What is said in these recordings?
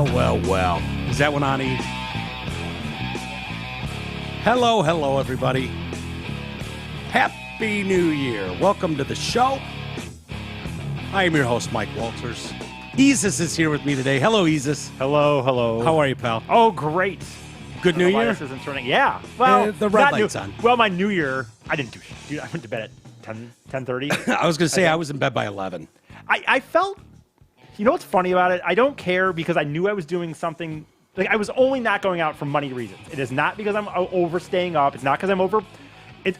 Well, well, well. Is that one on E? Hello, everybody. Happy New Year. Welcome to the show. I am your host, Mike Walters. Isis is here with me today. Hello, Isis. Hello. How are you, pal? Oh, great. Good New Year? This isn't turning. Yeah. Well, the red light's on. Well, my New Year, I didn't do shit. Dude, I went to bed at 10:30. I was going to say I was in bed by 11. I felt, you know what's funny about it? I don't care because I knew I was doing something. Like, I was only not going out for money reasons. It is not because I'm overstaying up. It's not because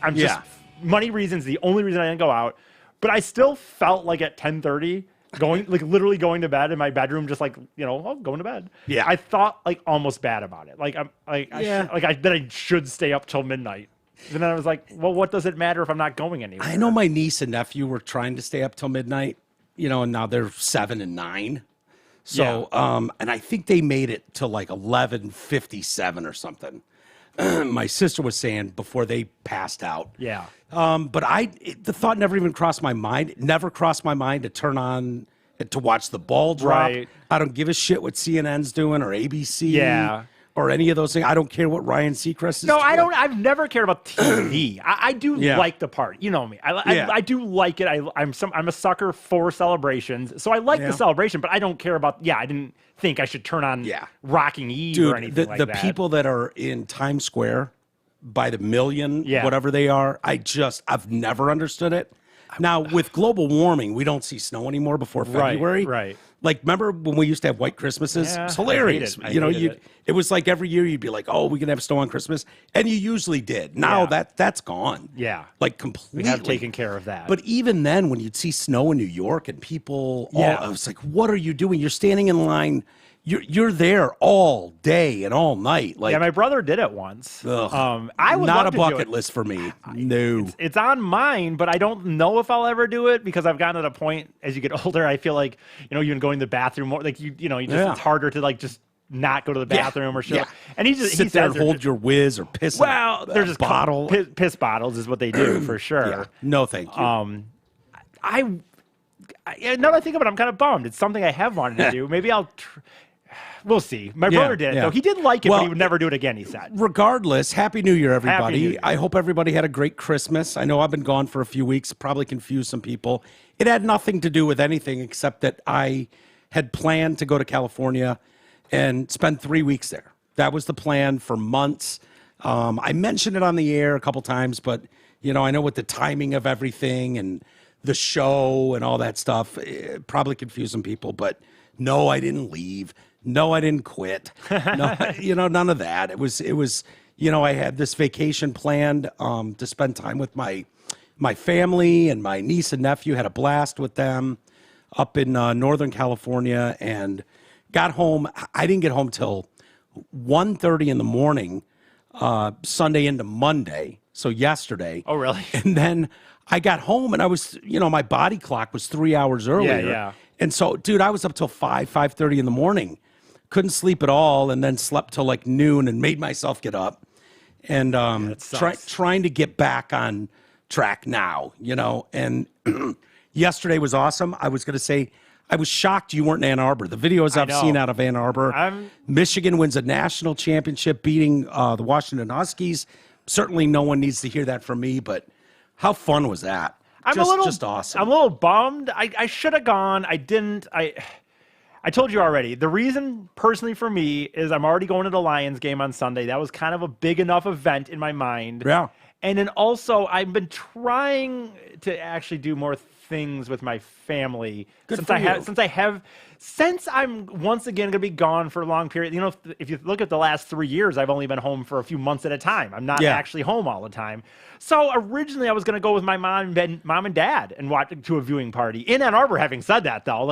I'm just money reasons. The only reason I didn't go out. But I still felt like at 10:30, literally going to bed in my bedroom, just like, going to bed. Yeah. I thought like almost bad about it. Like I should stay up till midnight. And then I was like, well, what does it matter if I'm not going anywhere? I know my niece and nephew were trying to stay up till midnight, and now they're 7 and 9. So, and I think they made it to like 11:57 or something. My sister was saying before they passed out. Yeah. But the thought never even crossed my mind. It never crossed my mind to turn on to watch the ball drop. Right. I don't give a shit what CNN's doing or ABC. Yeah. Or any of those things. I don't care what Ryan Seacrest is No, doing. I don't. I've never cared about TV. I do like the part. You know me. I do like it. I'm a sucker for celebrations, so I like the celebration. But I don't care about. I didn't think I should turn on Rocking Eve or anything like that. The people that are in Times Square by the million, whatever they are, I've never understood it. Now, with global warming, we don't see snow anymore before February. Right. Like, remember when we used to have white Christmases? Yeah, it's hilarious. I hated it. It was like every year you'd be like, oh, we can have snow on Christmas. And you usually did. Now that's gone. Yeah. Like, completely. We have taken care of that. But even then, when you'd see snow in New York and people, I was like, what are you doing? You're standing in line. You're there all day and all night. Like, my brother did it once. I would not love a to do bucket it. list for me. No. It's on mine, but I don't know if I'll ever do it because I've gotten to the point as you get older. I feel like even going to the bathroom more, like it's harder to like just not go to the bathroom or shit. Yeah. And he just sit there and hold your whiz or piss. Well, they're just bottle. Piss bottles is what they do for sure. Yeah. No, thank you. Now that I think of it, I'm kind of bummed. It's something I have wanted to do. Maybe I'll. We'll see. My brother did it, though. He did like it, but he would never do it again, he said. Regardless, Happy New Year, everybody. Happy New Year. I hope everybody had a great Christmas. I know I've been gone for a few weeks, probably confused some people. It had nothing to do with anything except that I had planned to go to California and spend 3 weeks there. That was the plan for months. I mentioned it on the air a couple times, but, I know with the timing of everything and the show and all that stuff, it probably confused some people, but no, I didn't leave. No, I didn't quit. No, none of that. It was, I had this vacation planned to spend time with my family, and my niece and nephew. Had a blast with them up in Northern California, and got home. I didn't get home till 1:30 in the morning, Sunday into Monday. So yesterday. Oh, really? And then I got home, and I was, my body clock was 3 hours earlier. Yeah. And so, dude, I was up till 5:30 in the morning. Couldn't sleep at all, and then slept till like noon and made myself get up. And trying to get back on track now, And yesterday was awesome. I was going to say, I was shocked you weren't in Ann Arbor. The videos I've seen out of Ann Arbor. Michigan wins a national championship, beating the Washington Huskies. Certainly no one needs to hear that from me, but how fun was that? Just awesome. I'm a little bummed. I should have gone. I didn't. I told you already. The reason, personally, for me, is I'm already going to the Lions game on Sunday. That was kind of a big enough event in my mind. Yeah. And then also, I've been trying to actually do more things with my family since I'm once again going to be gone for a long period. If you look at the last 3 years, I've only been home for a few months at a time. I'm not actually home all the time. So originally, I was going to go with my mom and dad and watch to a viewing party in Ann Arbor. Having said that, though,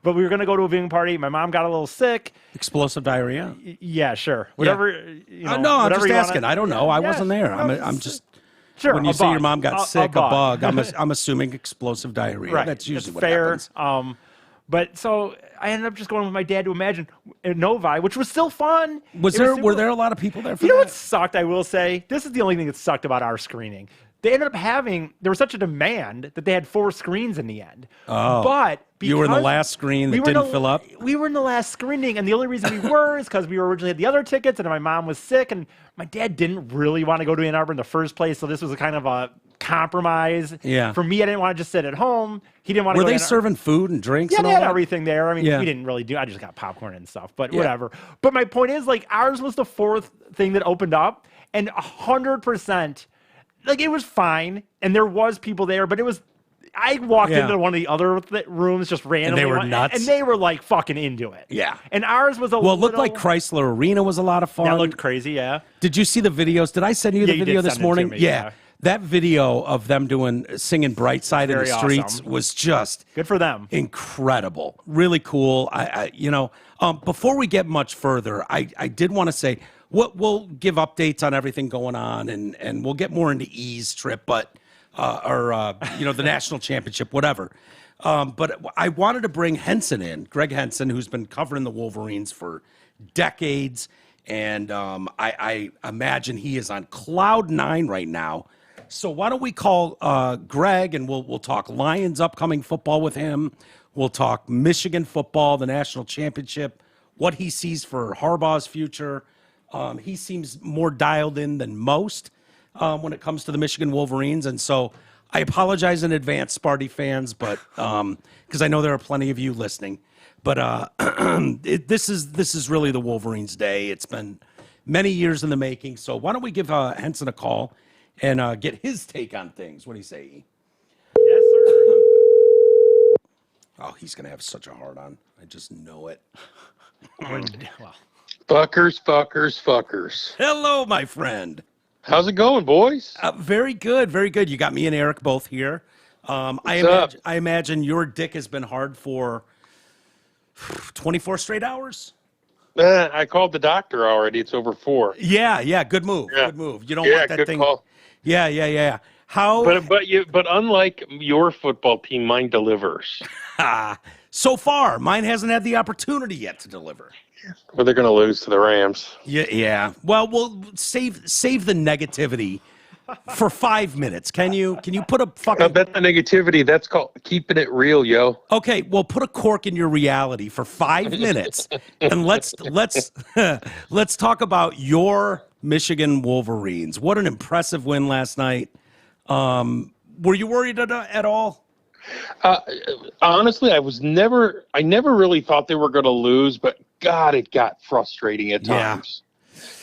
but we were going to go to a viewing party. My mom got a little sick. Explosive diarrhea. Yeah, sure. Whatever. No, I'm just asking. I don't know. I wasn't there. I'm just. Sure. When you say your mom got sick, a bug, I'm assuming explosive diarrhea. Right. That's usually what fair. happens. But so I ended up just going with my dad to Imagine Novi, which was still fun. Were there a lot of people there for that? You know what sucked, I will say? This is the only thing that sucked about our screening. They ended up there was such a demand that they had 4 screens in the end. Oh, but you were in the last screen that didn't fill up? We were in the last screening, and the only reason we were is because we originally had the other tickets, and my mom was sick, and my dad didn't really want to go to Ann Arbor in the first place, so this was a kind of a compromise. Yeah. For me, I didn't want to just sit at home. He didn't want to Were go they serving food and drinks Yeah, and they all had that? everything there. I mean, Yeah. we didn't really I just got popcorn and stuff, but Yeah. whatever. But my point is, like, ours was the 4th thing that opened up, and 100%, like, it was fine, and there was people there, but it was, I walked Yeah. into one of the other rooms just randomly. were nuts? And they were, like, fucking into it. Yeah. And ours was a Well, it looked little- like Chrysler Arena was a lot of fun. That looked crazy, yeah. Did you see the videos? Did I send you Yeah, the you video did this send it to morning? me, yeah. yeah. That video of them singing Bright Side in the Very streets awesome. was just Good for them. incredible. Really cool. Before we get much further, I did want to say we'll give updates on everything going on, and we'll get more into E's trip, but the national championship, whatever. But I wanted to bring Henson in, Greg Henson, who's been covering the Wolverines for decades. And I imagine he is on cloud 9 right now. So why don't we call Greg, and we'll talk Lions upcoming football with him. We'll talk Michigan football, the national championship, what he sees for Harbaugh's future. He seems more dialed in than most when it comes to the Michigan Wolverines. And so I apologize in advance, Sparty fans, but because I know there are plenty of you listening. But this is really the Wolverines' day. It's been many years in the making. So why don't we give Henson a call and get his take on things? What do you say, E? Yes, sir. Oh, he's going to have such a hard on. I just know it. Well, Fuckers. Hello, my friend. How's it going, boys? Very good, very good. You got me and Eric both here. I imagine your dick has been hard for 24 straight hours. I called the doctor already. It's over 4. Yeah. Good move. Yeah. Good move. You don't Yeah, want that good thing. call. Yeah. How? But unlike your football team, mine delivers. So far, mine hasn't had the opportunity yet to deliver. Well, they're going to lose to the Rams. Yeah. Well, we'll save the negativity for 5 minutes. Can you put a I fucking bet the negativity. That's called keeping it real, yo. Okay, well, put a cork in your reality for 5 minutes, and let's talk about your Michigan Wolverines. What an impressive win last night. Were you worried at all? Honestly, I never really thought they were going to lose, but God, it got frustrating at times.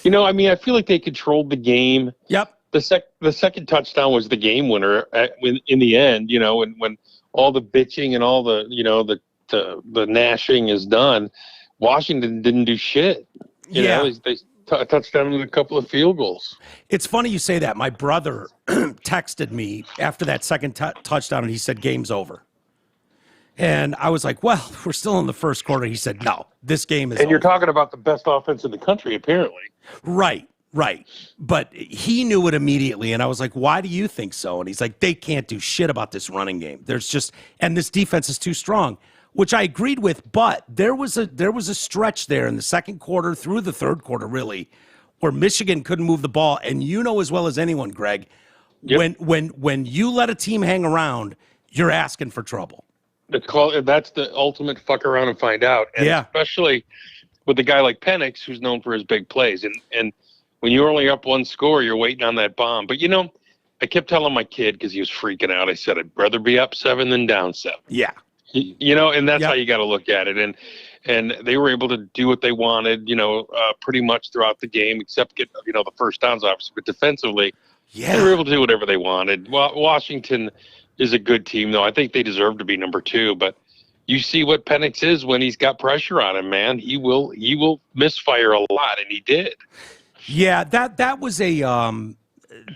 Yeah. I feel like they controlled the game. Yep. The second touchdown was the game winner in the end, when all the bitching and all the the gnashing is done. Washington didn't do shit. They touchdown with a couple of field goals. It's funny you say that. My brother texted me after that second touchdown, and he said, "Game's over." And I was like, well, we're still in the first quarter. He said, no, this game is over. And you're talking about the best offense in the country, apparently. Right. But he knew it immediately. And I was like, why do you think so? And he's like, they can't do shit about this running game. And this defense is too strong, which I agreed with. But there was a stretch there in the second quarter through the third quarter, really, where Michigan couldn't move the ball. And you know as well as anyone, Greg, Yep. when you let a team hang around, you're asking for trouble. That's the ultimate fuck around and find out. And especially with a guy like Penix, who's known for his big plays. And when you're only up 1 score, you're waiting on that bomb. But, I kept telling my kid, because he was freaking out, I said, I'd rather be up 7 than down 7. Yeah. And that's how you got to look at it. And they were able to do what they wanted, pretty much throughout the game, except get, the first downs, obviously. But defensively, they were able to do whatever they wanted. Washington is a good team, though. I think they deserve to be number 2. But you see what Penix is when he's got pressure on him, man. He will misfire a lot, and he did. Yeah, that was a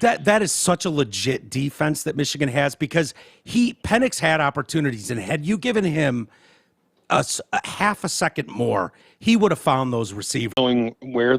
that is such a legit defense that Michigan has, because Penix had opportunities, and had you given him a half a second more, he would have found those receivers. Knowing where